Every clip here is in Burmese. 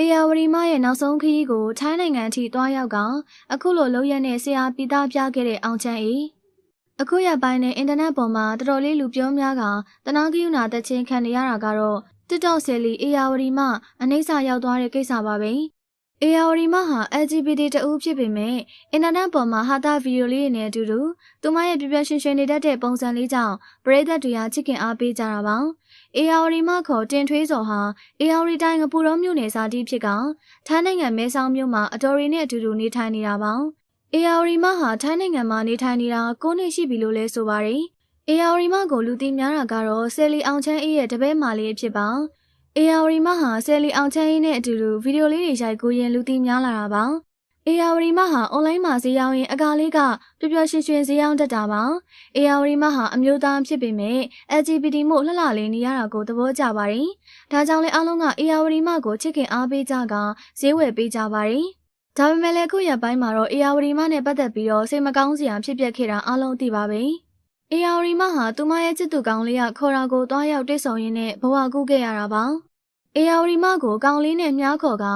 အေယာဝတီမရဲ့နောက်ဆုံးခရီးကိုထိုင်းနိုင်ငံထိသွားရောက်ကအခုလိုလုပ်ရက်နဲ့ဆရာပိသားပြခဲ့တဲ့အောင်ချမ်းအေးအခုရပိုင်းနဲ့အင်တာနက်ပေါ်မှာတော်တော်လေးလူပြောများကတနာကယူနာတက်ချင်းခံနေရတာကတော့ TikTok ဆယ်လီအေယာဝတီမအနှိမ့်စာရောက်သွားတဲ့ကိစ္စပါပဲအေယာဝတီမဟာ LGBT တဦးဖြစ်ပေမဲ့အင်တာနက်ပေါ်မှာဟာတာဗီဒီယိုလေးနဲ့အတူတူသူမရဲ့ပြပြရှင်ရှင်နေတတ်တဲ့ပုံစံလေးကြောင့်ပရိသတ်တွေကချစ်ခင်အားပေးကြတာပါအေယာဝတီမခေါ်တင်ထွေးစော်ဟာအေယာဝတီတိုင်းငပူတော်မြို့နယ်စာတီးဖြစ်ကထိုင်းနိုင်ငံမဲဆောက်မြို့မှာအတော်ရီနဲ့အတူတူနေထိုင်နေတာပါအေယာဝတီမဟာထိုင်းနိုင်ငံမှာနေထိုင်နေတာ9နှစ်ရှိပြီလို့လဲဆိုပါတယ်အေယာဝတီမကိုလူသိများတာကတော့ဆယ်လီအောင်ချမ်းအေးရဲ့တပည့်မလေးဖြစ်ပါအေယာဝတီမဟာဆယ်လီအောင်ချမ်းအေးနဲ့အတူတူဗီဒီယိုလေးတွေရိုက်ကူးရင်လူသိများလာတာပါအေယာဝတီမဟာအွန်လိုင်းမှာဈေးရောင်းရင်အကားလေးကပျော်ပျော်ရွှင်ရွှင်ဈေးရောင်းတတ်တာပါအေယာဝတီမဟာအမျိုးသားဖြစ်ပေမဲ့ LGBT မို့လှလှလေးနေရတာကိုသဘောကျပါတယ်ဒါကြောင့်လဲအားလုံးကအေယာဝတီမကိုချစ်ခင်အားပေးကြကဈေးဝယ်ပေးကြပါတယ်ဒါပေမဲ့လည်းအခုရက်ပိုင်းမှာတော့အေယာဝတီမနဲ့ပတ်သက်ပြီးတော့စိတ်မကောင်းစရာဖြစ်ပျက်ခဲ့တာအားလုံးသိပါပဲအေယာဝတီမဟာသူမရဲ့ချစ်သူကောင်းလေးကခေါ်တာကိုတွားရောက်တွေ့ဆုံရင်းနဲ့ဘဝကူးခဲ့ရတာပါအေယာဝတီမကိုကောင်လေးနဲ့မြားခေါ်က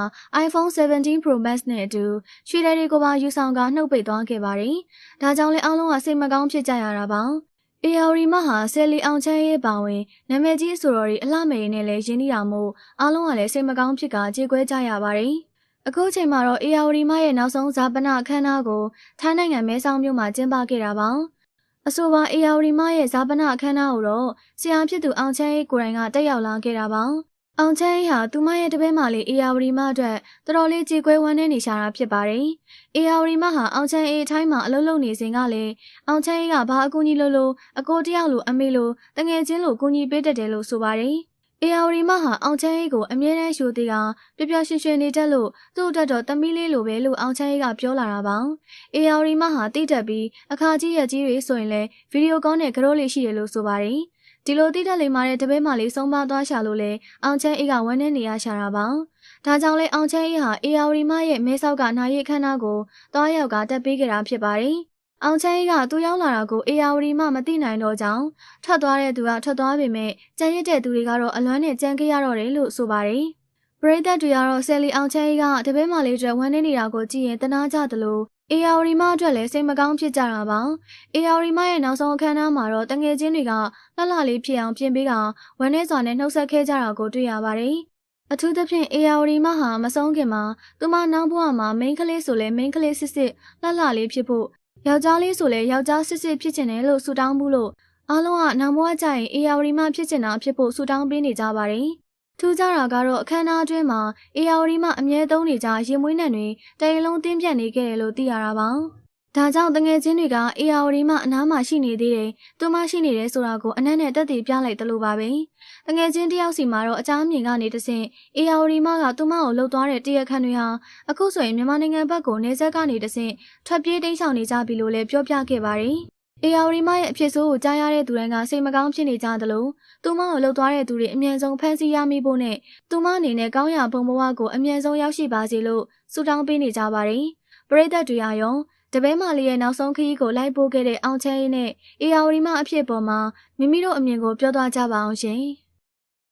iPhone 17 Pro Max နဲ့အတူရွှေတိုင်တွေကိုပါယူဆောင်ကနှုတ်ပိတ်သွားခဲ့ပါတယ်။ဒါကြောင့်လည်းအားလုံးကစိတ်မကောင်းဖြစ်ကြရတာပါ။အေယာဝတီမဟာဆယ်လီအောင်ချမ်းရဲ့ပါဝင်နာမည်ကြီးဆိုတော်ရီအလှမယ်နဲ့လည်းရင်းနှီးတာမို့အားလုံးကလည်းစိတ်မကောင်းဖြစ်ကကြေကွဲကြရပါတယ်။အခုချိန်မှာတော့အေယာဝတီမရဲ့နောက်ဆုံးဇာပနအခမ်းအနားကိုထိုင်းနိုင်ငံမဲဆောက်မြို့မှာကျင်းပခဲ့တာပါ။အဆိုပါအေယာဝတီမရဲ့ဇာပနအခမ်းအနားကိုတော့ဆရာဖြစ်သူအောင်ချမ်းရဲ့ကိုယ်တိုင်ကတက်ရောက်လာခဲ့တာပါ။အောင်ချမ်းအေးဟာသူမရဲ့တပည့်မလေးအေယာဝတီမအတွက်တော်တော်လေးကြေကွဲဝမ်းနည်းနေရှာတာဖြစ်ပါတယ်။အေယာဝတီမဟာအောင်ချမ်းအေးထိုင်းမှာအလုပ်လုပ်နေစဉ်ကလည်းအောင်ချမ်းအေးကဘာအကူအညီလို့အကိုတယောက်လိုအမေလိုတငယ်ချင်းလိုကူညီပေးတတ်တယ်လို့ဆိုပါတယ်။အေယာဝတီမဟာအောင်ချမ်းအေးကိုအမြဲတမ်းရှိုသေးကပျော်ပျော်ရွှင်ရွှင်နေတတ်လို့သူ့အတွက်တော့သမီးလေးလိုပဲလို့အောင်ချမ်းအေးကပြောလာတာပါ။အေယာဝတီမဟာတိတက်ပြီးအခါကြီးရက်ကြီးတွေဆိုရင်လည်းဗီဒီယိုကောနဲ့ကြောလေးရှိတယ်လို့ဆိုပါတယ်။ဒီလိုတိတက်လေးမာတဲ့တပည့်မလေးဆုံးပါသွားရှာလို့လဲအောင်ချမ်းအေးကဝမ်းနေနေရရှာတာပါဒါကြောင့်လဲအောင်ချမ်းအေးဟာအေယာဝတီမရဲ့မဲဆောက်ကနာရီခန်းနာကိုတွားရောက်ကတက်ပေးခဲ့တာဖြစ်ပါတယ်အောင်ချမ်းအေးကသူရောက်လာတာကိုအေယာဝတီမမသိနိုင်တော့ကြောင်းထွက်သွားတဲ့သူကထွက်သွားပေမဲ့ကြံရစ်တဲ့သူတွေကတော့အလွမ်းနဲ့ကြံခဲ့ရတော့တယ်လို့ဆိုပါတယ်ပရိသတ်တွေကတော့ဆယ်လီအောင်ချမ်းအေးကတပည့်မလေးတွေဝမ်းနေနေတာကိုကြည့်ရင်တနာကြသလိုအေယာဝတီမအတွက်လည်းစိတ်မကောင်းဖြစ်ကြတာပါအေယာဝတီမရဲ့နောက်ဆုံးအခမ်းအနားမှာတော့တငယ်ချင်းတွေကလှလှလေးဖြစ်အောင်ပြင်ပေးကဝမ်းနေစွာနဲ့နှုတ်ဆက်ခဲ့ကြတာကိုတွေ့ရပါတယ်အထူးသဖြင့်အေယာဝတီမဟာမဆုံးခင်မှာသူမနောက်ဘဝမှာမိန်းကလေးဆိုလဲမိန်းကလေးစစ်စစ်လှလှလေးဖြစ်ဖို့ယောက်ျားလေးဆိုလဲယောက်ျားစစ်စစ်ဖြစ်ချင်တယ်လို့ဆုတောင်းမှုလို့အားလုံးကနောက်ဘဝကျရင်အေယာဝတီမဖြစ်ချင်တာဖြစ်ဖို့ဆုတောင်းပေးနေကြပါတယ်ထူးခြားတာကတော့အခမ်းအနားအတွင်းမှာအေယာဝတီမအမြဲသုံးနေကြရင်မွေးနှံတွေတရင်လုံးတင်းပြတ်နေခဲ့တယ်လို့သိရတာပါ။ဒါကြောင့်တငယ်ချင်းတွေကအေယာဝတီမအနားမှာရှိနေသေးတယ်။သူမရှိနေတယ်ဆိုတာကိုအနက်နဲ့တက်တည်ပြလိုက်တယ်လို့ပါပဲ။တငယ်ချင်းတယောက်စီမှာတော့အချားမြင်ကနေတဆင့်အေယာဝတီမကသူမကိုလှုပ်သွားတဲ့တရက်ခန့်တွေဟာအခုဆိုရင်မြန်မာနိုင်ငံဘက်ကိုနေဆက်ကနေတဆင့်ထွက်ပြေးတိမ်းရှောင်နေကြပြီလို့လည်းပြောပြခဲ့ပါတယ်။အေယာဝတီမရဲ့အဖြစ်ဆိုးကိုကြားရတဲ့သူတိုင်းကစိတ်မကောင်းဖြစ်နေကြသလိုသူမကိုလှုပ်သွားတဲ့သူတွေအမြန်ဆုံးဖမ်းဆီးရမိဖို့နဲ့သူမအနေနဲ့ကောင်းရာဘုံဘဝကိုအမြန်ဆုံးရောက်ရှိပါစေလို့ဆုတောင်းပေးနေကြပါတယ်။ပရိသတ်တွေအားရောတပည့်မလေးရဲ့နောက်ဆုံးခရီးကိုလိုက်ပို့ခဲ့တဲ့အောင်ချမ်းအေးနဲ့အေယာဝတီမအဖြစ်ပေါ်မှာမိမိတို့အမြင်ကိုပြောသွားကြပါအောင်ရှင်။